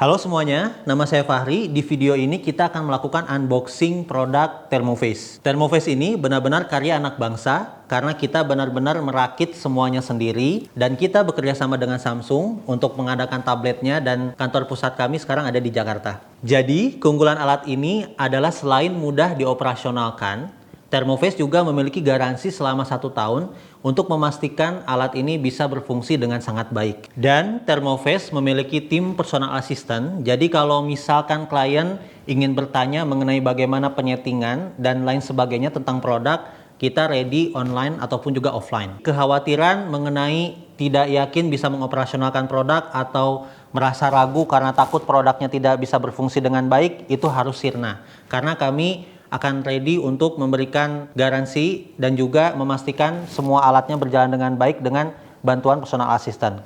Halo semuanya, nama saya Fahri. Di video ini kita akan melakukan unboxing produk Thermoface. Thermoface ini benar-benar karya anak bangsa karena kita benar-benar merakit semuanya sendiri dan kita bekerja sama dengan Samsung untuk mengadakan tabletnya dan kantor pusat kami sekarang ada di Jakarta. Jadi, keunggulan alat ini adalah selain mudah dioperasionalkan, Thermoface juga memiliki garansi selama 1 tahun untuk memastikan alat ini bisa berfungsi dengan sangat baik. Dan Thermoface memiliki tim personal assistant, jadi kalau misalkan klien ingin bertanya mengenai bagaimana penyetingan dan lain sebagainya tentang produk, kita ready online ataupun juga offline. Kekhawatiran mengenai tidak yakin bisa mengoperasionalkan produk atau merasa ragu karena takut produknya tidak bisa berfungsi dengan baik, itu harus sirna. Karena kami akan ready untuk memberikan garansi dan juga memastikan semua alatnya berjalan dengan baik dengan bantuan personal assistant.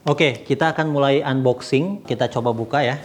Oke, kita akan mulai unboxing. Kita coba buka ya.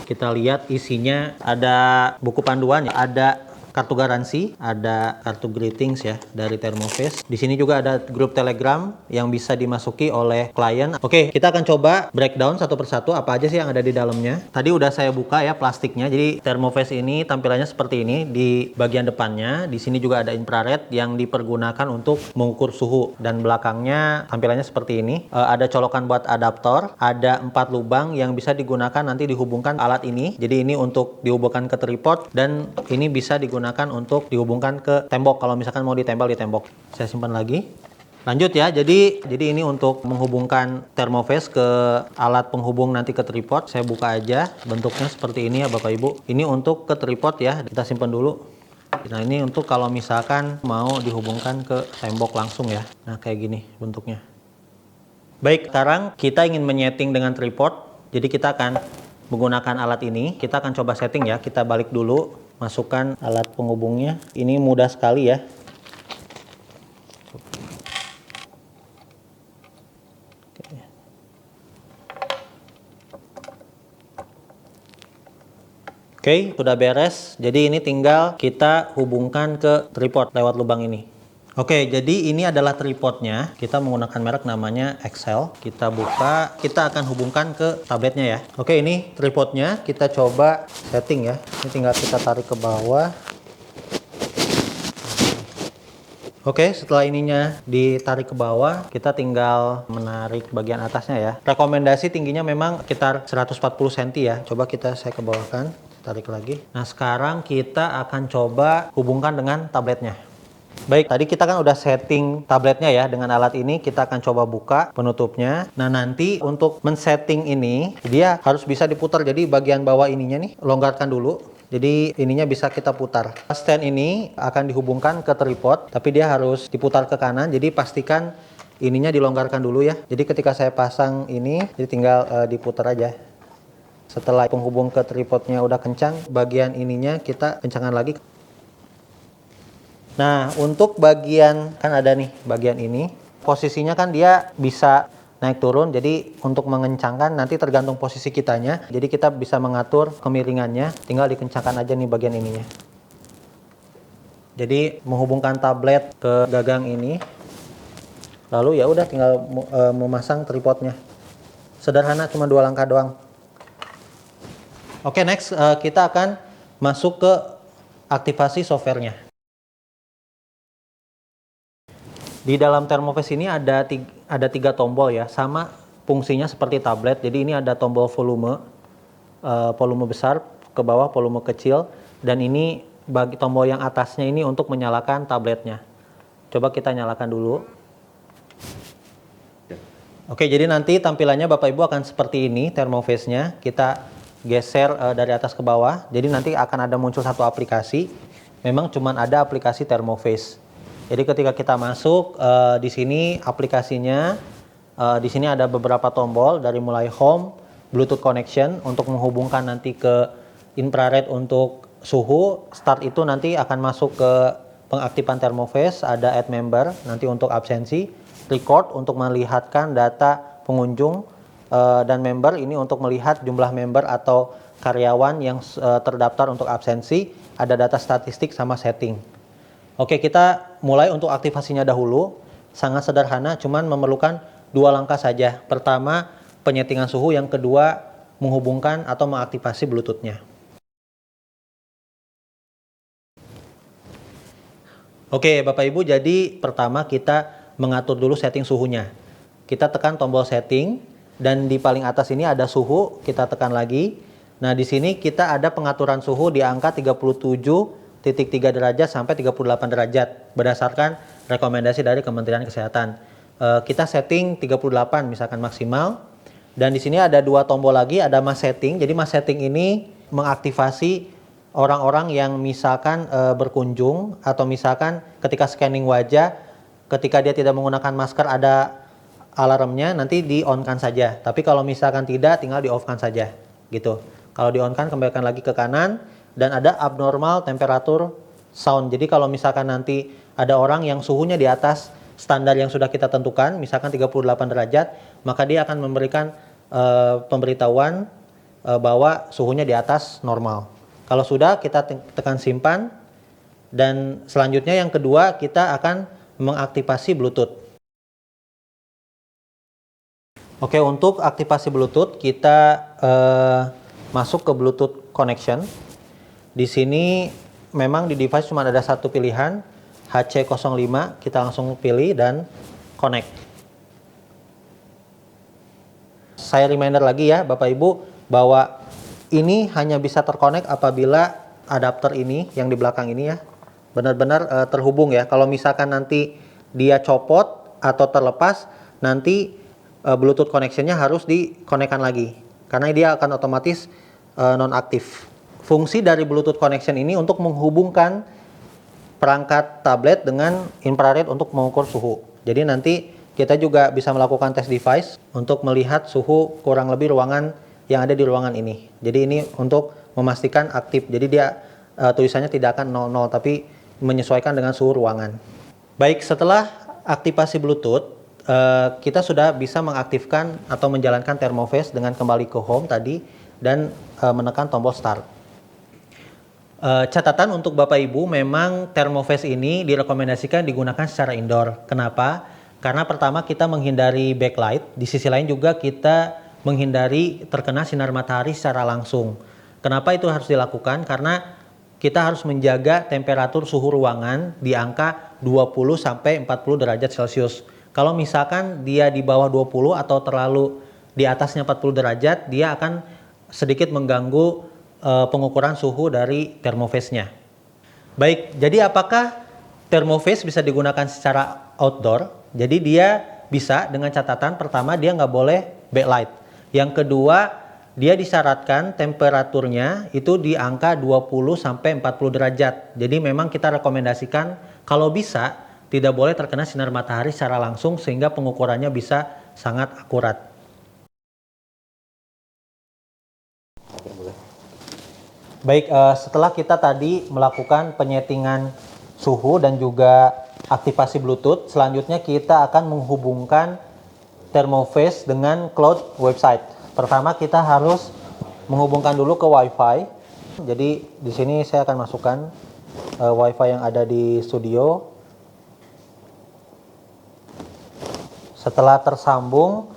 Kita lihat isinya, ada buku panduan, ada kartu garansi, ada kartu greetings ya dari Thermoface. Di sini juga ada grup Telegram yang bisa dimasuki oleh klien. Oke, kita akan coba breakdown satu persatu apa aja sih yang ada di dalamnya. Tadi udah saya buka ya plastiknya. Jadi Thermoface ini tampilannya seperti ini di bagian depannya. Di sini juga ada infrared yang dipergunakan untuk mengukur suhu dan belakangnya tampilannya seperti ini. Ada colokan buat adaptor, ada 4 lubang yang bisa digunakan nanti dihubungkan alat ini. Jadi ini untuk dihubungkan ke tripod dan ini bisa digunakan untuk dihubungkan ke tembok kalau misalkan mau ditempel di tembok. Saya simpan lagi. Lanjut ya, jadi ini untuk menghubungkan Thermoface ke alat penghubung nanti ke tripod. Saya buka aja, bentuknya seperti ini ya Bapak Ibu. Ini untuk ke tripod ya, kita simpan dulu. Nah ini untuk kalau misalkan mau dihubungkan ke tembok langsung ya. Nah kayak gini bentuknya. Baik, sekarang kita ingin menyeting dengan tripod. Jadi kita akan menggunakan alat ini. Kita akan coba setting ya, kita balik dulu. Masukkan alat penghubungnya. Ini mudah sekali ya. Oke, sudah beres. Jadi ini tinggal kita hubungkan ke tripod lewat lubang ini. Oke, jadi ini adalah tripodnya. Kita menggunakan merek namanya Excel. Kita buka, kita akan hubungkan ke tabletnya ya. Oke, ini tripodnya. Kita coba setting ya. Ini tinggal kita tarik ke bawah. Oke, setelah ininya ditarik ke bawah, kita tinggal menarik bagian atasnya ya. Rekomendasi tingginya memang sekitar 140 cm ya. Coba saya ke bawahkan, tarik lagi. Nah, sekarang kita akan coba hubungkan dengan tabletnya. Baik, tadi kita kan udah setting tabletnya ya dengan alat ini. Kita akan coba buka penutupnya. Nah, nanti untuk men-setting ini, dia harus bisa diputar. Jadi bagian bawah ininya nih, longgarkan dulu. Jadi ininya bisa kita putar. Stand ini akan dihubungkan ke tripod, tapi dia harus diputar ke kanan. Jadi pastikan ininya dilonggarkan dulu ya. Jadi ketika saya pasang ini, jadi tinggal diputar aja. Setelah penghubung ke tripodnya udah kencang, bagian ininya kita kencangkan lagi. Nah, untuk bagian, kan ada nih bagian ini. Posisinya kan dia bisa naik turun, jadi untuk mengencangkan nanti tergantung posisi kitanya. Jadi kita bisa mengatur kemiringannya, tinggal dikencangkan aja nih bagian ininya. Jadi menghubungkan tablet ke gagang ini. Lalu ya udah tinggal memasang tripodnya. Sederhana, cuma 2 langkah doang. Oke, next kita akan masuk ke aktivasi softwarenya. Di dalam Thermoface ini ada 3 tombol ya, sama fungsinya seperti tablet. Jadi ini ada tombol volume, volume besar, ke bawah volume kecil, dan ini bagi tombol yang atasnya ini untuk menyalakan tabletnya. Coba kita nyalakan dulu. Oke, jadi nanti tampilannya Bapak Ibu akan seperti ini Thermoface-nya. Kita geser dari atas ke bawah. Jadi nanti akan ada muncul satu aplikasi. Memang cuma ada aplikasi Thermoface. Jadi ketika kita masuk di sini aplikasinya, di sini ada beberapa tombol dari mulai home, Bluetooth connection untuk menghubungkan nanti ke infrared untuk suhu. Start itu nanti akan masuk ke pengaktifan Thermoface, ada add member nanti untuk absensi, record untuk melihatkan data pengunjung dan member ini untuk melihat jumlah member atau karyawan yang terdaftar untuk absensi, ada data statistik sama setting. Oke, kita mulai untuk aktivasinya dahulu. Sangat sederhana, cuman memerlukan 2 langkah saja. Pertama, penyetingan suhu. Yang kedua, menghubungkan atau mengaktifasi Bluetooth-nya. Oke, Bapak Ibu, jadi pertama kita mengatur dulu setting suhunya. Kita tekan tombol setting, dan di paling atas ini ada suhu, kita tekan lagi. Nah, di sini kita ada pengaturan suhu di angka 37,3 derajat sampai 38 derajat berdasarkan rekomendasi dari Kementerian Kesehatan. Kita setting 38 misalkan maksimal. Dan di sini ada 2 tombol lagi, ada mass setting. Jadi mass setting ini mengaktifasi orang-orang yang misalkan berkunjung, atau misalkan ketika scanning wajah, ketika dia tidak menggunakan masker ada alarmnya, nanti di-on-kan saja. Tapi kalau misalkan tidak, tinggal di-off-kan saja gitu. Kalau di-on-kan, kembalikan lagi ke kanan. Dan ada abnormal temperatur sound. Jadi kalau misalkan nanti ada orang yang suhunya di atas standar yang sudah kita tentukan, misalkan 38 derajat, maka dia akan memberikan pemberitahuan bahwa suhunya di atas normal. Kalau sudah, kita tekan simpan. Dan selanjutnya yang kedua, kita akan mengaktifasi Bluetooth. Oke, untuk aktivasi Bluetooth, kita masuk ke Bluetooth connection. Di sini memang di device cuma ada satu pilihan, HC05, kita langsung pilih dan connect. Saya reminder lagi ya Bapak Ibu, bahwa ini hanya bisa terkonek apabila adapter ini yang di belakang ini ya benar-benar terhubung ya. Kalau misalkan nanti dia copot atau terlepas, nanti Bluetooth connectionnya harus dikonekkan lagi, karena dia akan otomatis nonaktif. Fungsi dari Bluetooth connection ini untuk menghubungkan perangkat tablet dengan infrared untuk mengukur suhu. Jadi nanti kita juga bisa melakukan test device untuk melihat suhu kurang lebih ruangan yang ada di ruangan ini. Jadi ini untuk memastikan aktif. Jadi dia tulisannya tidak akan 00, tapi menyesuaikan dengan suhu ruangan. Baik, setelah aktivasi Bluetooth, kita sudah bisa mengaktifkan atau menjalankan thermophase dengan kembali ke home tadi dan menekan tombol start. Catatan untuk Bapak Ibu, memang thermophase ini direkomendasikan digunakan secara indoor. Kenapa? Karena pertama kita menghindari backlight, di sisi lain juga kita menghindari terkena sinar matahari secara langsung. Kenapa itu harus dilakukan? Karena kita harus menjaga temperatur suhu ruangan di angka 20-40 derajat Celcius. Kalau misalkan dia di bawah 20 atau terlalu di atasnya 40 derajat, dia akan sedikit mengganggu pengukuran suhu dari thermophase-nya. Baik, jadi apakah thermophase bisa digunakan secara outdoor? Jadi dia bisa dengan catatan, pertama dia nggak boleh backlight. Yang kedua, dia disyaratkan temperaturnya itu di angka 20-40 derajat. Jadi memang kita rekomendasikan kalau bisa tidak boleh terkena sinar matahari secara langsung sehingga pengukurannya bisa sangat akurat. Baik, setelah kita tadi melakukan penyetingan suhu dan juga aktivasi Bluetooth, selanjutnya kita akan menghubungkan thermophase dengan cloud website. Pertama kita harus menghubungkan dulu ke Wi-Fi. Jadi di sini saya akan masukkan Wi-Fi yang ada di studio. Setelah tersambung,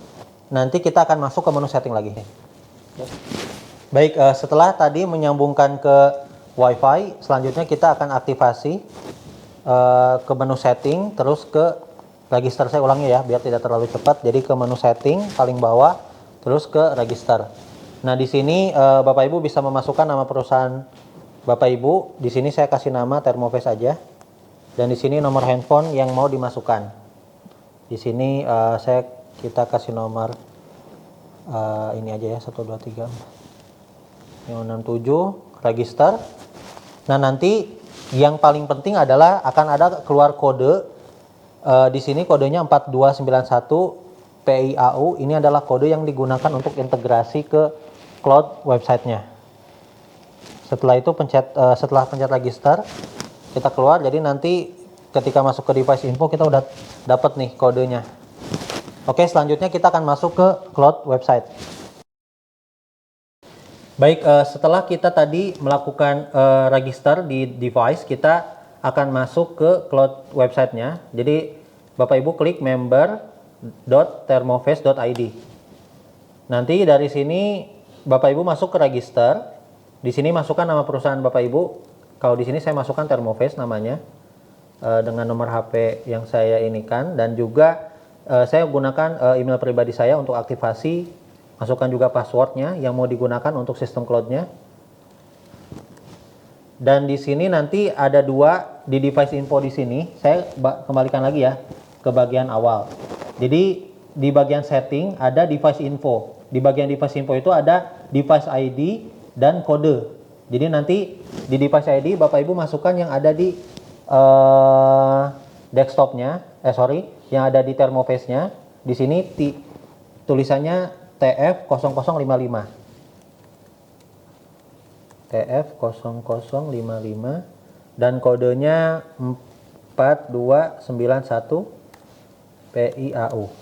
nanti kita akan masuk ke menu setting lagi. Baik, setelah tadi menyambungkan ke Wi-Fi, selanjutnya kita akan aktivasi ke menu setting, terus ke register. Saya ulangi ya, biar tidak terlalu cepat. Jadi ke menu setting paling bawah, terus ke register. Nah, di sini Bapak Ibu bisa memasukkan nama perusahaan Bapak Ibu. Di sini saya kasih nama thermophase aja. Dan di sini nomor handphone yang mau dimasukkan. Di sini kita kasih nomor ini aja ya, 123 67, register. Nah, nanti yang paling penting adalah akan ada keluar kode. Di sini kodenya 4291 PIAU. Ini adalah kode yang digunakan untuk integrasi ke cloud websitenya. Setelah itu setelah pencet register, kita keluar. Jadi nanti ketika masuk ke device info kita udah dapat nih kodenya. Oke, selanjutnya kita akan masuk ke cloud website. Baik, setelah kita tadi melakukan register di device, kita akan masuk ke cloud websitenya. Jadi Bapak Ibu klik member.thermoface.id. Nanti dari sini Bapak Ibu masuk ke register. Di sini masukkan nama perusahaan Bapak Ibu. Kalau di sini saya masukkan Thermoface namanya dengan nomor HP yang saya inikan, dan juga saya gunakan email pribadi saya untuk aktivasi. Masukkan juga passwordnya yang mau digunakan untuk sistem cloudnya. Dan di sini nanti ada dua di device info di sini. Saya kembalikan lagi ya ke bagian awal. Jadi di bagian setting ada device info. Di bagian device info itu ada device ID dan kode. Jadi nanti di device ID Bapak Ibu masukkan yang ada di desktopnya, yang ada di Thermoface-nya. Di sini tulisannya TF0055. TF0055 dan kodenya 4291 PIAU.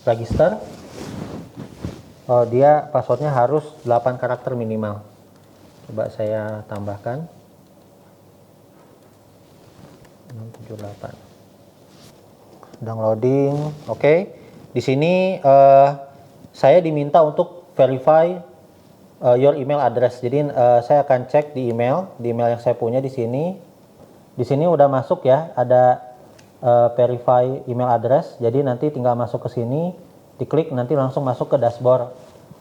Register. Oh, dia passwordnya harus 8 karakter minimal. Coba saya tambahkan 678. Downloading. Oke. Di sini saya diminta untuk verify your email address. Jadi saya akan cek di email yang saya punya di sini. Di sini udah masuk ya, ada verify email address. Jadi nanti tinggal masuk ke sini, diklik, nanti langsung masuk ke dashboard.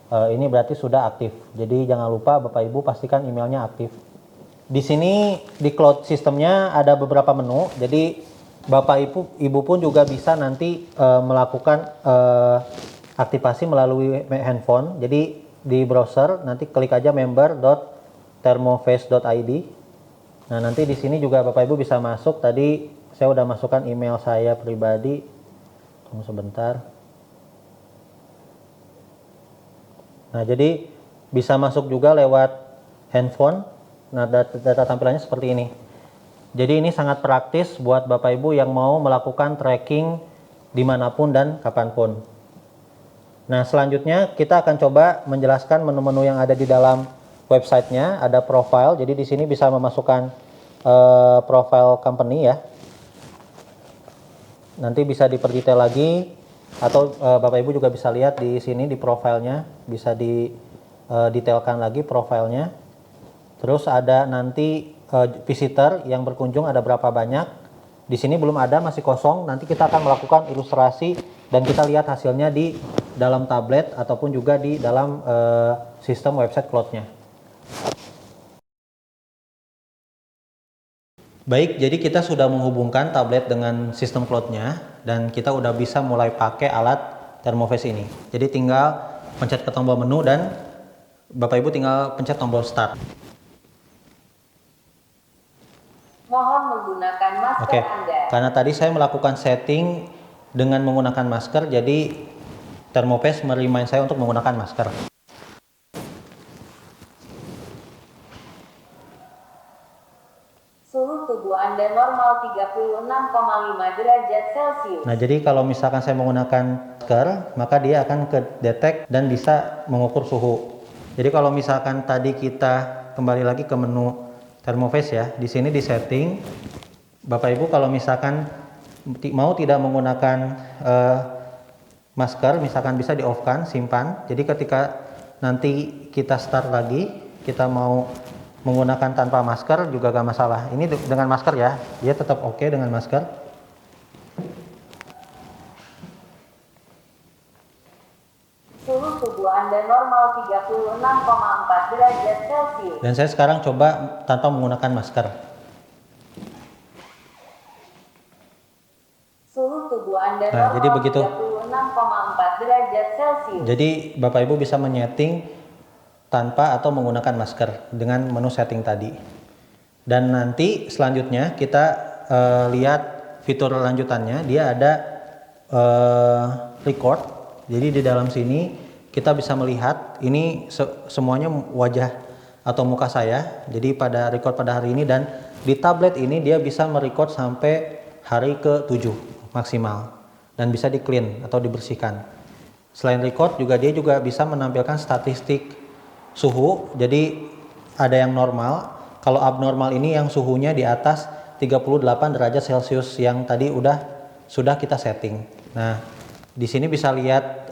Ini berarti sudah aktif. Jadi jangan lupa Bapak Ibu pastikan emailnya aktif. Di sini di cloud sistemnya ada beberapa menu. Jadi Bapak Ibu pun juga bisa nanti melakukan aktivasi melalui handphone. Jadi di browser nanti klik aja member.thermoface.id. Nah, nanti di sini juga Bapak Ibu bisa masuk. Tadi saya udah masukkan email saya pribadi. Tunggu sebentar. Nah, jadi bisa masuk juga lewat handphone. Nah, data tampilannya seperti ini. Jadi ini sangat praktis buat Bapak Ibu yang mau melakukan tracking dimanapun dan kapanpun. Nah, selanjutnya kita akan coba menjelaskan menu-menu yang ada di dalam websitenya. Ada profile, jadi di sini bisa memasukkan profile company ya. Nanti bisa diperdetail lagi, atau Bapak Ibu juga bisa lihat di sini di profilnya, bisa didetailkan lagi profilnya. Terus ada nanti visitor yang berkunjung ada berapa banyak. Di sini belum ada, masih kosong. Nanti kita akan melakukan ilustrasi dan kita lihat hasilnya di dalam tablet ataupun juga di dalam sistem website cloud-nya. Baik, jadi kita sudah menghubungkan tablet dengan sistem cloud-nya dan kita udah bisa mulai pakai alat Thermoface ini. Jadi tinggal pencet ke tombol menu dan Bapak Ibu tinggal pencet tombol start. Mohon menggunakan masker Anda. Karena tadi saya melakukan setting dengan menggunakan masker, jadi Thermoface merimain saya untuk menggunakan masker. Suhu tubuh Anda normal 36,5 derajat Celcius. Nah, jadi kalau misalkan saya menggunakan masker, maka dia akan kedetek dan bisa mengukur suhu. Jadi kalau misalkan tadi kita kembali lagi ke menu Thermoface ya, di sini di setting, Bapak Ibu kalau misalkan mau tidak menggunakan masker, misalkan bisa di off kan, simpan. Jadi ketika nanti kita start lagi, kita mau menggunakan tanpa masker juga gak masalah. Ini dengan masker ya, dia tetap oke dengan masker. Suhu tubuh Anda normal 36,4 derajat Celcius. Dan saya sekarang coba tanpa menggunakan masker. Suhu tubuh Anda normal jadi begitu. 36,4 derajat Celcius. Jadi Bapak Ibu bisa menyeting tanpa atau menggunakan masker dengan menu setting tadi. Dan nanti selanjutnya kita lihat fitur lanjutannya. Dia ada record. Jadi di dalam sini kita bisa melihat ini semuanya wajah atau muka saya. Jadi pada record pada hari ini, dan di tablet ini dia bisa merecord sampai hari ke-7 maksimal dan bisa di clean atau dibersihkan. Selain record juga dia juga bisa menampilkan statistik suhu. Jadi ada yang normal. Kalau abnormal ini yang suhunya di atas 38 derajat Celcius yang tadi sudah kita setting. Nah, di sini bisa lihat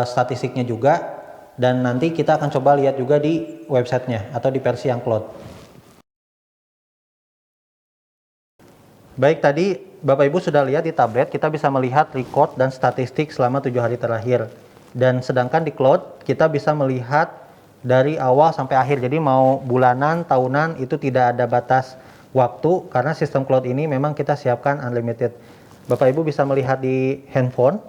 statistiknya juga, dan nanti kita akan coba lihat juga di websitenya atau di versi yang cloud. Baik, tadi Bapak Ibu sudah lihat di tablet, kita bisa melihat record dan statistik selama 7 hari terakhir. Dan sedangkan di cloud, kita bisa melihat dari awal sampai akhir. Jadi mau bulanan, tahunan, itu tidak ada batas waktu, karena sistem cloud ini memang kita siapkan unlimited. Bapak Ibu bisa melihat di handphone,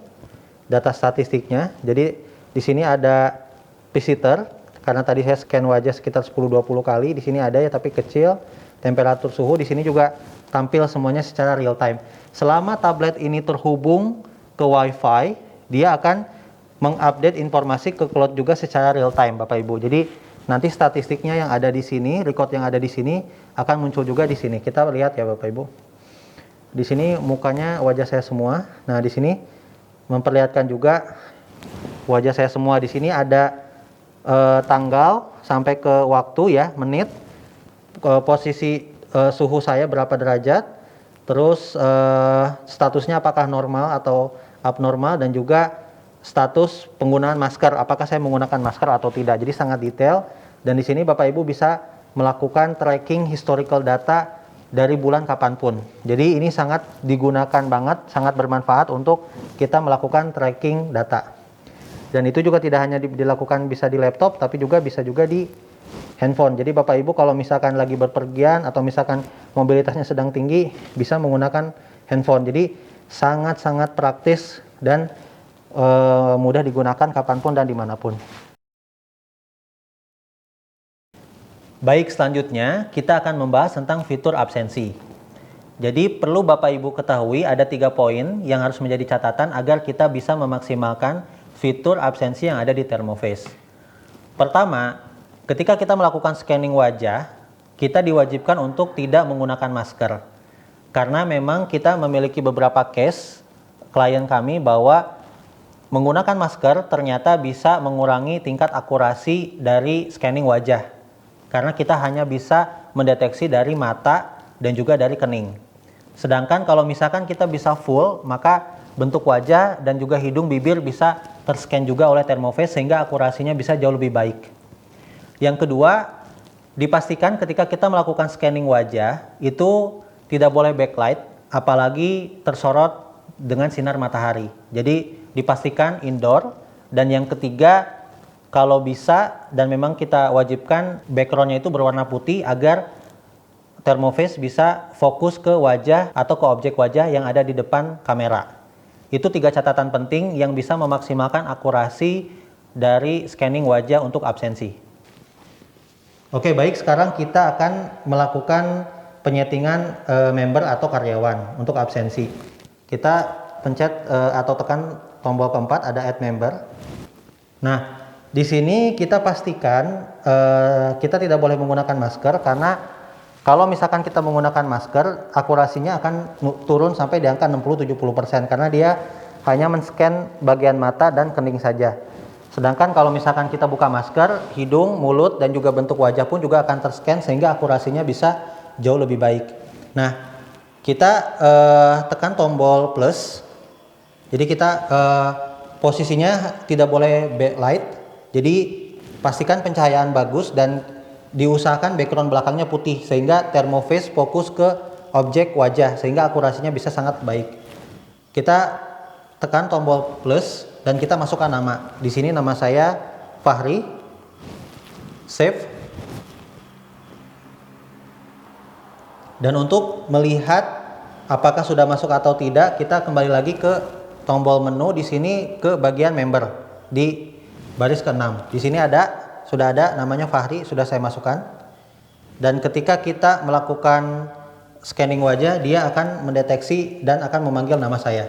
data statistiknya. Jadi di sini ada visitor, karena tadi saya scan wajah sekitar 10-20 kali, di sini ada ya tapi kecil. Temperatur suhu di sini juga tampil semuanya secara real time. Selama tablet ini terhubung ke WiFi, dia akan mengupdate informasi ke cloud juga secara real time, Bapak Ibu. Jadi nanti statistiknya yang ada di sini, record yang ada di sini akan muncul juga di sini. Kita lihat ya Bapak Ibu. Di sini mukanya wajah saya semua. Nah, di sini memperlihatkan juga wajah saya semua. Di sini ada tanggal sampai ke waktu ya, menit. Posisi suhu saya berapa derajat, terus statusnya apakah normal atau abnormal, dan juga status penggunaan masker, apakah saya menggunakan masker atau tidak. Jadi sangat detail, dan di sini Bapak Ibu bisa melakukan tracking historical data dari bulan kapanpun. Jadi ini sangat digunakan banget, sangat bermanfaat untuk kita melakukan tracking data. Dan itu juga tidak hanya dilakukan bisa di laptop, tapi juga bisa juga di handphone. Jadi Bapak Ibu kalau misalkan lagi berpergian atau misalkan mobilitasnya sedang tinggi, bisa menggunakan handphone. Jadi sangat-sangat praktis dan mudah digunakan kapanpun dan dimanapun. Baik, selanjutnya kita akan membahas tentang fitur absensi. Jadi perlu Bapak Ibu ketahui ada 3 poin yang harus menjadi catatan agar kita bisa memaksimalkan fitur absensi yang ada di Thermoface. Pertama, ketika kita melakukan scanning wajah, kita diwajibkan untuk tidak menggunakan masker. Karena memang kita memiliki beberapa case klien kami bahwa menggunakan masker ternyata bisa mengurangi tingkat akurasi dari scanning wajah. Karena kita hanya bisa mendeteksi dari mata dan juga dari kening. Sedangkan kalau misalkan kita bisa full, maka bentuk wajah dan juga hidung, bibir bisa terscan juga oleh Thermoface sehingga akurasinya bisa jauh lebih baik. Yang kedua, dipastikan ketika kita melakukan scanning wajah itu tidak boleh backlight, apalagi tersorot dengan sinar matahari. Jadi dipastikan indoor. Dan yang ketiga, kalau bisa dan memang kita wajibkan backgroundnya itu berwarna putih agar Thermoface bisa fokus ke wajah atau ke objek wajah yang ada di depan kamera. Itu 3 catatan penting yang bisa memaksimalkan akurasi dari scanning wajah untuk absensi. Oke, baik, sekarang kita akan melakukan penyetingan member atau karyawan untuk absensi. Kita pencet atau tekan tombol keempat, ada add member. Nah, di sini kita pastikan kita tidak boleh menggunakan masker, karena kalau misalkan kita menggunakan masker, akurasinya akan turun sampai di angka 60-70%, karena dia hanya men-scan bagian mata dan kening saja. Sedangkan kalau misalkan kita buka masker, hidung, mulut, dan juga bentuk wajah pun juga akan terscan sehingga akurasinya bisa jauh lebih baik. Nah, kita tekan tombol plus. Jadi kita posisinya tidak boleh backlight. Jadi pastikan pencahayaan bagus dan diusahakan background belakangnya putih sehingga Thermoface fokus ke objek wajah sehingga akurasinya bisa sangat baik. Kita tekan tombol plus dan kita masukkan nama. Di sini nama saya Fahri. Save. Dan untuk melihat apakah sudah masuk atau tidak, kita kembali lagi ke tombol menu di sini ke bagian member di baris ke-6. Di sini sudah ada namanya Fahri, sudah saya masukkan. Dan ketika kita melakukan scanning wajah, dia akan mendeteksi dan akan memanggil nama saya.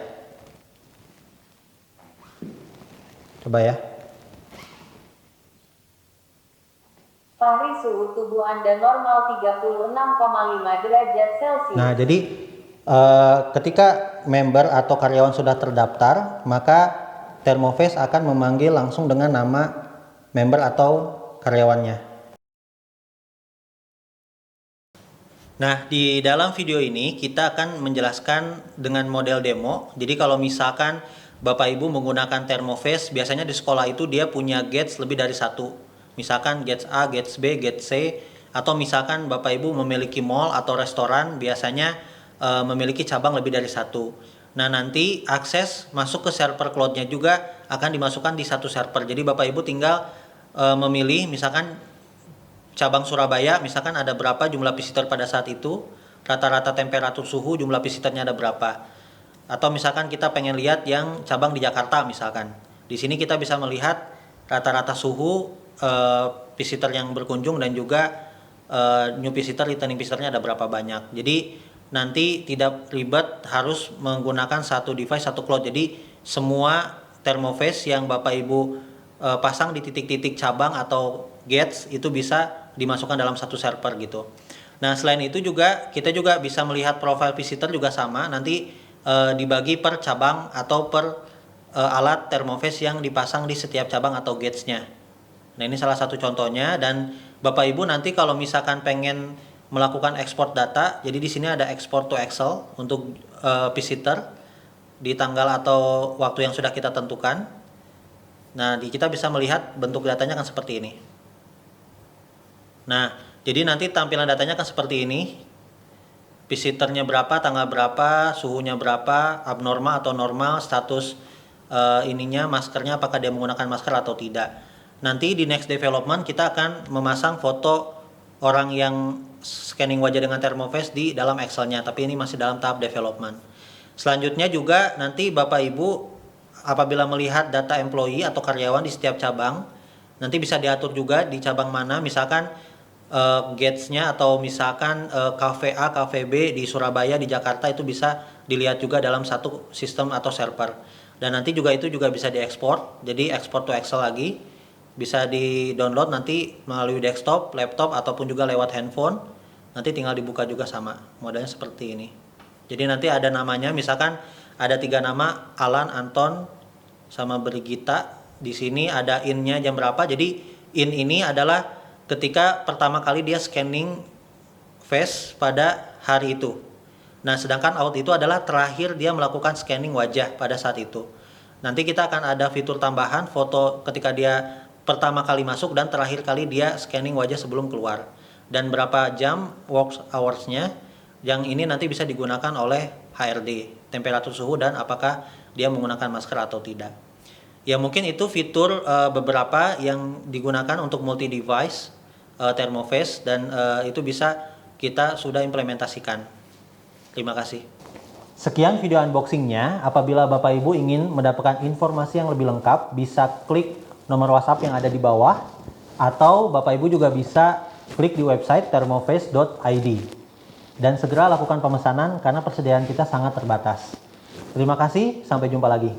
Coba ya. Fahri, suhu tubuh Anda normal 36,5 derajat Celcius. Nah, jadi ketika member atau karyawan sudah terdaftar, maka Thermoface akan memanggil langsung dengan nama member atau karyawannya. Nah, di dalam video ini kita akan menjelaskan dengan model demo. Jadi kalau misalkan Bapak Ibu menggunakan Thermoface, biasanya di sekolah itu dia punya gates lebih dari satu. Misalkan gates A, gates B, gates C, atau misalkan Bapak Ibu memiliki mall atau restoran, biasanya memiliki cabang lebih dari satu. Nah, nanti akses masuk ke server cloud-nya juga akan dimasukkan di satu server. Jadi Bapak Ibu tinggal memilih, misalkan cabang Surabaya, misalkan ada berapa jumlah visitor pada saat itu, rata-rata temperatur suhu, jumlah visitornya ada berapa. Atau misalkan kita pengen lihat yang cabang di Jakarta misalkan. Di sini kita bisa melihat rata-rata suhu visitor yang berkunjung dan juga new visitor, returning visitornya ada berapa banyak. Jadi nanti tidak ribet harus menggunakan satu device, satu cloud. Jadi semua Thermoface yang Bapak Ibu pasang di titik-titik cabang atau gates itu bisa dimasukkan dalam satu server gitu. Nah, selain itu juga kita juga bisa melihat profile visitor juga sama, nanti dibagi per cabang atau per alat Thermoface yang dipasang di setiap cabang atau gatesnya. Nah, ini salah satu contohnya. Dan Bapak Ibu nanti kalau misalkan pengen melakukan ekspor data, jadi di sini ada export to Excel untuk visitor di tanggal atau waktu yang sudah kita tentukan. Nah, kita bisa melihat bentuk datanya kan seperti ini. Nah, jadi nanti tampilan datanya kan seperti ini. Visitornya berapa, tanggal berapa, suhunya berapa, abnormal atau normal, status maskernya apakah dia menggunakan masker atau tidak. Nanti di next development kita akan memasang foto orang yang scanning wajah dengan Thermoface di dalam Excel-nya, tapi ini masih dalam tahap development. Selanjutnya juga nanti Bapak Ibu apabila melihat data employee atau karyawan di setiap cabang, nanti bisa diatur juga di cabang mana, misalkan gates-nya atau misalkan cafe A, cafe B di Surabaya, di Jakarta, itu bisa dilihat juga dalam satu sistem atau server. Dan nanti juga itu juga bisa diekspor, jadi export to Excel lagi. Bisa di-download nanti melalui desktop, laptop, ataupun juga lewat handphone. Nanti tinggal dibuka juga sama. Modelnya seperti ini. Jadi nanti ada namanya, misalkan ada 3 nama, Alan, Anton, sama Brigita. Di sini ada in-nya jam berapa. Jadi in ini adalah ketika pertama kali dia scanning face pada hari itu. Nah, sedangkan out itu adalah terakhir dia melakukan scanning wajah pada saat itu. Nanti kita akan ada fitur tambahan foto ketika dia pertama kali masuk dan terakhir kali dia scanning wajah sebelum keluar. Dan berapa jam work hours-nya, yang ini nanti bisa digunakan oleh HRD, temperatur suhu dan apakah dia menggunakan masker atau tidak. Ya, mungkin itu fitur beberapa yang digunakan untuk multi device Thermoface, dan itu bisa kita sudah implementasikan. Terima kasih. Sekian video unboxingnya. Apabila Bapak Ibu ingin mendapatkan informasi yang lebih lengkap, bisa klik nomor WhatsApp yang ada di bawah, atau Bapak Ibu juga bisa klik di website thermoface.id dan segera lakukan pemesanan karena persediaan kita sangat terbatas. Terima kasih, sampai jumpa lagi.